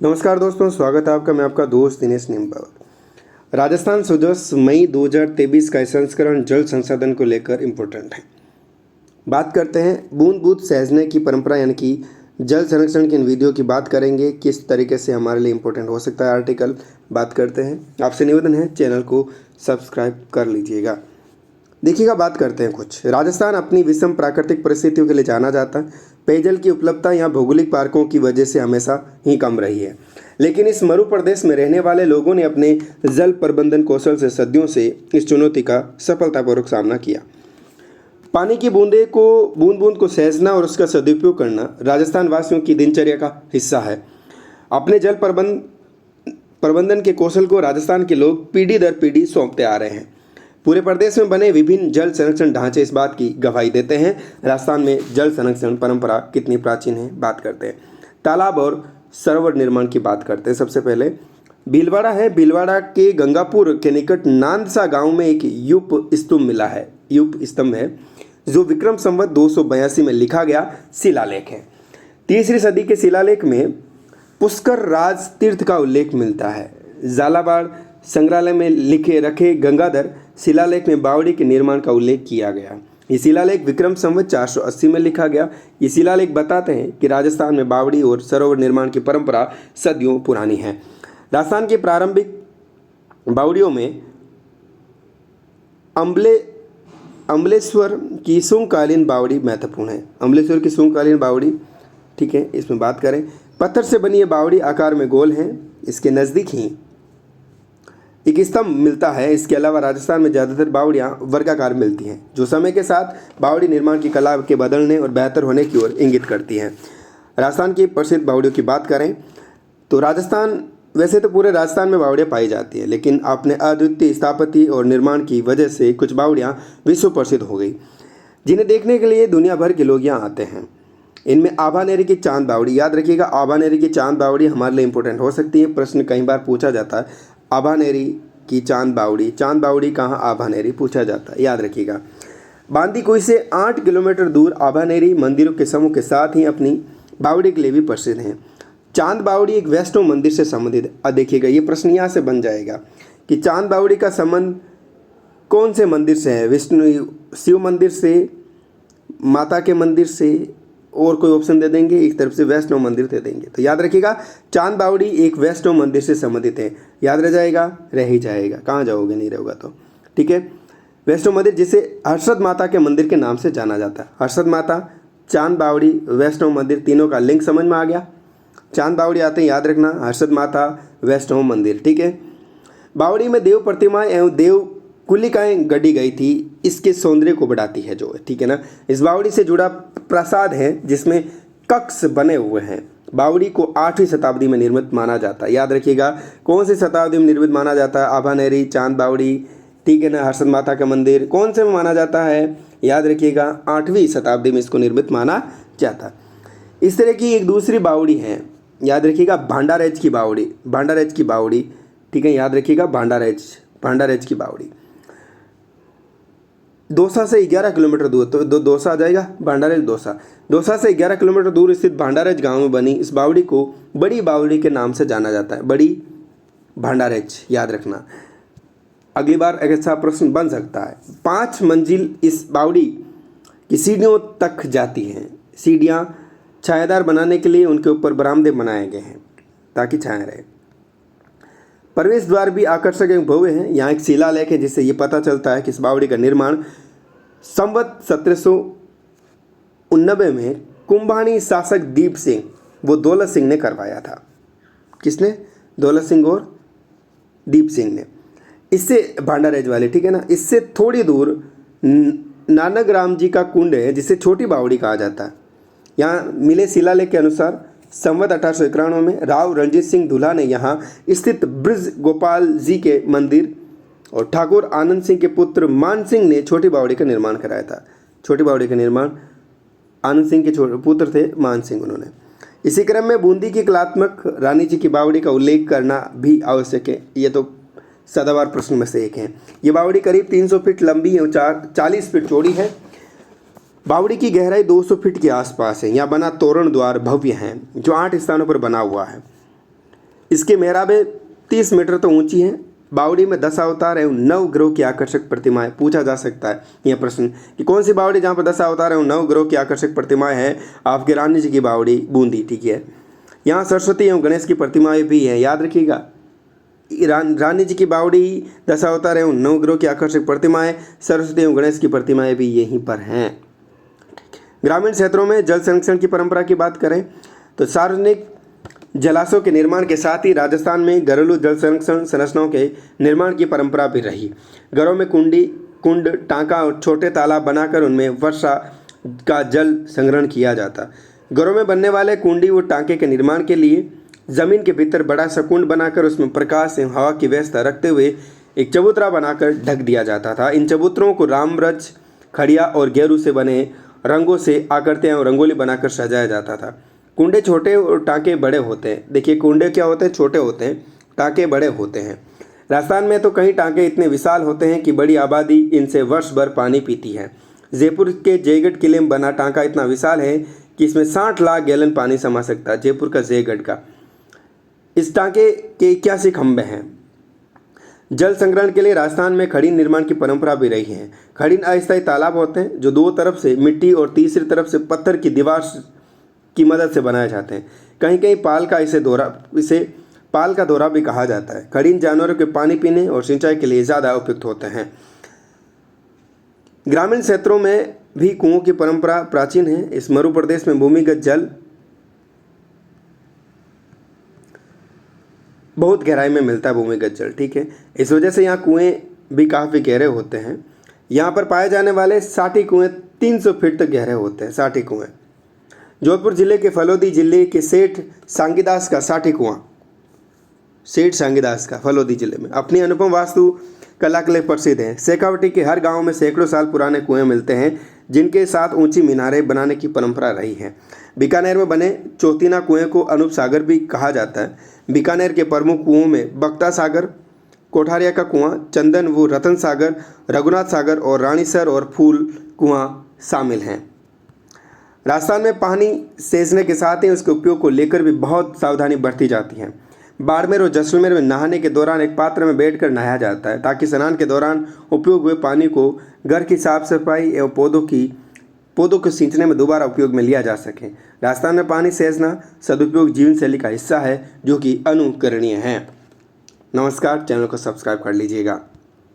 नमस्कार दोस्तों, स्वागत है आपका। मैं आपका दोस्त दिनेश निम्बावत। राजस्थान सुजस मई 2023 का संस्करण जल संसाधन को लेकर इम्पोर्टेंट है। बात करते हैं बूंद बूंद सहजने की परंपरा यानी कि जल संरक्षण की इन वीडियो की बात करेंगे, किस तरीके से हमारे लिए इम्पोर्टेंट हो सकता है आर्टिकल। बात करते हैं, आपसे निवेदन है चैनल को सब्सक्राइब कर लीजिएगा। देखिएगा, बात करते हैं कुछ। राजस्थान अपनी विषम प्राकृतिक परिस्थितियों के लिए जाना जाता है। पेयजल की उपलब्धता यहाँ भौगोलिक कारकों की वजह से हमेशा ही कम रही है, लेकिन इस मरु प्रदेश में रहने वाले लोगों ने अपने जल प्रबंधन कौशल से सदियों से इस चुनौती का सफलतापूर्वक सामना किया। पानी की बूंद बूंद को सहेजना और उसका सदुपयोग करना राजस्थान वासियों की दिनचर्या का हिस्सा है। अपने जल प्रबंधन के कौशल को राजस्थान के लोग पीढ़ी दर पीढ़ी सौंपते आ रहे हैं। पूरे प्रदेश में बने विभिन्न जल संरक्षण ढांचे इस बात की गवाही देते हैं राजस्थान में जल संरक्षण परंपरा कितनी प्राचीन है। बात करते हैं तालाब और सरोवर निर्माण की बात करते हैं। सबसे पहले भीलवाड़ा है। भीलवाड़ा के गंगापुर के निकट नांदसा गांव में एक यूप स्तंभ है जो विक्रम संवत 282 में लिखा गया शिलालेख है। 3वीं सदी के शिलालेख में पुष्कर राज तीर्थ का उल्लेख मिलता है। झालावाड़ संग्रहालय में लिखे रखे गंगाधर शिलालेख में बावड़ी के निर्माण का उल्लेख किया गया। ये शिलालेख विक्रम संवत 480 में लिखा गया। ये शिलालेख बताते हैं कि राजस्थान में बावड़ी और सरोवर निर्माण की परंपरा सदियों पुरानी है। राजस्थान की प्रारंभिक बावड़ियों में अम्बलेश्वर की शुंगकालीन बावड़ी महत्वपूर्ण है। अम्बलेश्वर की शुंगकालीन बावड़ी, ठीक है, इसमें बात करें। पत्थर से बनी ये बावड़ी आकार में गोल है। इसके नज़दीक ही एक स्तंभ मिलता है। इसके अलावा राजस्थान में ज़्यादातर बावड़ियाँ वर्गाकार मिलती हैं, जो समय के साथ बावड़ी निर्माण की कला के बदलने और बेहतर होने की ओर इंगित करती हैं। राजस्थान की प्रसिद्ध बावड़ियों की बात करें तो वैसे तो पूरे राजस्थान में बावड़ियाँ पाई जाती हैं, लेकिन अपने अद्वितीय स्थापत्य और निर्माण की वजह से कुछ बावड़ियाँ विश्व प्रसिद्ध हो गई, जिन्हें देखने के लिए दुनिया भर के लोग यहाँ आते हैं। इनमें आभानेरी की चांद बावड़ी, याद रखिएगा, आभानेरी की चांद बावड़ी हमारे लिए इंपॉर्टेंट हो सकती है। प्रश्न कई बार पूछा जाता है, आभानेरी की चांद बावड़ी कहाँ आभानेरी पूछा जाता है, याद रखिएगा। बांदीकुई से 8 किलोमीटर दूर आभानेरी मंदिरों के समूह के साथ ही अपनी बावड़ी के लिए भी प्रसिद्ध हैं। चांद बावड़ी एक वैष्णव मंदिर से संबंधित। अब देखिएगा, ये प्रश्न यहाँ से बन जाएगा कि चांद बावड़ी का संबंध कौन से मंदिर से है? विष्णु शिव मंदिर से, माता के मंदिर से, और कोई ऑप्शन दे देंगे, एक तरफ से वैष्णव मंदिर दे देंगे। तो याद रखिएगा, चांद बावड़ी एक वैष्णव मंदिर से संबंधित है। याद रह ही जाएगा, कहाँ जाओगे, नहीं रहोगा तो, ठीक है। वैष्णव मंदिर जिसे हर्षद माता के मंदिर के नाम से जाना जाता है। हर्षद माता, चांद बावड़ी, वैष्णव मंदिर, तीनों का लिंक समझ में आ गया। चांद बावड़ी आते हैं, याद रखना, हर्षद माता, वैष्णव मंदिर, ठीक है। बावड़ी में देव प्रतिमाएं एवं देव कुलिकाएं गढ़ी गई थी, इसके सौंदर्य को बढ़ाती है जो, ठीक है ना। इस बावड़ी से जुड़ा प्रसाद है जिसमें कक्ष बने हुए हैं। बावड़ी को 8वीं शताब्दी में निर्मित माना जाता है। याद रखिएगा, कौन सी शताब्दी में निर्मित माना जाता है? आभानेरी, चांद बावड़ी, ठीक है ना। हर्षद माता का मंदिर कौन से में माना जाता है? याद रखिएगा, 8वीं शताब्दी में इसको निर्मित माना जाता है। इस तरह की एक दूसरी बावड़ी है, याद रखिएगा, भांडारेज की बावड़ी, ठीक है, याद रखिएगा, भांडारेज की बावड़ी। दौसा से 11 किलोमीटर दूर, तो दौसा आ जाएगा, भांडारेज दौसा से 11 किलोमीटर दूर स्थित भांडारेज गांव में बनी इस बावड़ी को बड़ी बावड़ी के नाम से जाना जाता है। बड़ी भांडारेज, याद रखना। अगली बार ऐसा प्रश्न बन सकता है। 5 मंजिल इस बावड़ी की सीढ़ियों तक जाती हैं। सीढ़ियाँ छायादार बनाने के लिए उनके ऊपर बरामदे बनाए गए हैं ताकि छाया रहे। प्रवेश द्वार भी आकर्षक एवं भव्य है। यहाँ एक शिलालेख है जिससे ये पता चलता है कि इस बावड़ी का निर्माण संवत 1789 में कुंभाणी शासक दीप सिंह वो दौलत सिंह ने करवाया था। किसने? दौलत सिंह और दीप सिंह ने। इससे भांडारेज वाले, ठीक है ना, इससे थोड़ी दूर नानक राम जी का कुंड है जिसे छोटी बावड़ी कहा जाता है। यहाँ मिले शिलालेख के अनुसार संवत 1891 में राव रणजीत सिंह दूल्हा ने यहाँ स्थित ब्रज गोपाल जी के मंदिर और ठाकुर आनंद सिंह के पुत्र मान सिंह ने छोटी बावड़ी का निर्माण कराया था। छोटी बावड़ी का निर्माण आनंद सिंह के पुत्र थे मान सिंह, उन्होंने। इसी क्रम में बूंदी की कलात्मक रानी जी की बावड़ी का उल्लेख करना भी आवश्यक है। ये तो सदाबहार प्रश्न में से एक है। ये बावड़ी करीब 300 फीट लंबी एवं 40 फीट चौड़ी है। बावड़ी की गहराई 200 फीट के आसपास है। यहाँ बना तोरण द्वार भव्य है जो 8 स्थानों पर बना हुआ है। इसके मेहराबें 30 मीटर तो ऊंची हैं। बावड़ी में 10 अवतार एवं 9 ग्रहों की आकर्षक प्रतिमाएं। पूछा जा सकता है यह प्रश्न कि कौन सी बावड़ी जहाँ पर 10 अवतार एवं 9 ग्रहों की आकर्षक प्रतिमाएं हैं। आपके रानी जी की बावड़ी बूंदी, ठीक है। यहाँ सरस्वती एवं गणेश की प्रतिमाएं भी हैं, याद रखिएगा। रानी जी की बावड़ी, 10 अवतार एवं 9 ग्रहों की आकर्षक प्रतिमाएं, सरस्वती एवं गणेश की प्रतिमाएं भी यहीं पर हैं। ग्रामीण क्षेत्रों में जल संरक्षण की परंपरा की बात करें तो सार्वजनिक जलाशयों के निर्माण के साथ ही राजस्थान में घरेलू जल संरक्षण संरचनाओं के निर्माण की परंपरा भी रही। घरों में कुंड, टांका और छोटे तालाब बनाकर उनमें वर्षा का जल संग्रहण किया जाता। घरों में बनने वाले कुंडी व टांके के निर्माण के लिए जमीन के भीतर बड़ा सा कुंड बनाकर उसमें प्रकाश एवं हवा की व्यवस्था रखते हुए एक चबूतरा बनाकर ढक दिया जाता था। इन चबूतरों को रामरज, खड़िया और गेरू से बने रंगों से आकृतियाँ और रंगोली बनाकर सजाया जाता था। कुंडे छोटे और टांके बड़े होते हैं। देखिए, कुंडे क्या होते हैं? छोटे होते हैं, टांके बड़े होते हैं। राजस्थान में तो कई टांके इतने विशाल होते हैं कि बड़ी आबादी इनसे वर्ष भर पानी पीती है। जयपुर के जयगढ़ किले में बना टांका इतना विशाल है कि इसमें 60 लाख गैलन पानी समा सकता है। जयपुर का जयगढ़ का। इस टांके के 81 खंभे हैं। जल संग्रहण के लिए राजस्थान में खड़ीन निर्माण की परंपरा भी रही है। खड़ीन अस्थायी तालाब होते हैं जो दो तरफ से मिट्टी और तीसरी तरफ से पत्थर की दीवार की मदद से बनाए जाते हैं। कहीं कहीं इसे पाल का दौरा भी कहा जाता है। खड़ीन जानवरों के पानी पीने और सिंचाई के लिए ज़्यादा उपयुक्त होते हैं। ग्रामीण क्षेत्रों में भी कुओं की परंपरा प्राचीन है। इस मरु प्रदेश में भूमिगत जल बहुत गहराई में मिलता है, भूमिगत जल, ठीक है। इस वजह से यहाँ कुएं भी काफ़ी गहरे होते हैं। यहाँ पर पाए जाने वाले 60 कुएं 300 फीट तक गहरे होते हैं। 60 कुएं। जोधपुर जिले के फलोदी जिले के सेठ सांगीदास का 60 कुआं, सेठ सांगीदास का फलोदी जिले में अपनी अनुपम वास्तु कला के लिए प्रसिद्ध है। शेखावटी के हर गांव में सैकड़ों साल पुराने कुएं मिलते हैं जिनके साथ ऊंची मीनारें बनाने की परंपरा रही है। बीकानेर में बने चौतीना कुएं को अनूप सागर भी कहा जाता है। बीकानेर के प्रमुख कुओं में बख्ता सागर, कोठारिया का कुआं, चंदन व रतन सागर, रघुनाथ सागर और रानीसर और फूल कुआं शामिल हैं। राजस्थान में पानी सेचने के साथ ही उसके उपयोग को लेकर भी बहुत सावधानी बरती जाती है। बाड़मेर और जैसलमेर में नहाने के दौरान एक पात्र में बैठकर नहाया जाता है ताकि स्नान के दौरान उपयोग हुए पानी को घर की साफ सफाई एवं पौधों को सींचने में दोबारा उपयोग में लिया जा सके। राजस्थान में पानी सेचना सदुपयोग जीवन शैली का हिस्सा है जो कि अनुकरणीय है। नमस्कार, चैनल को सब्सक्राइब कर लीजिएगा।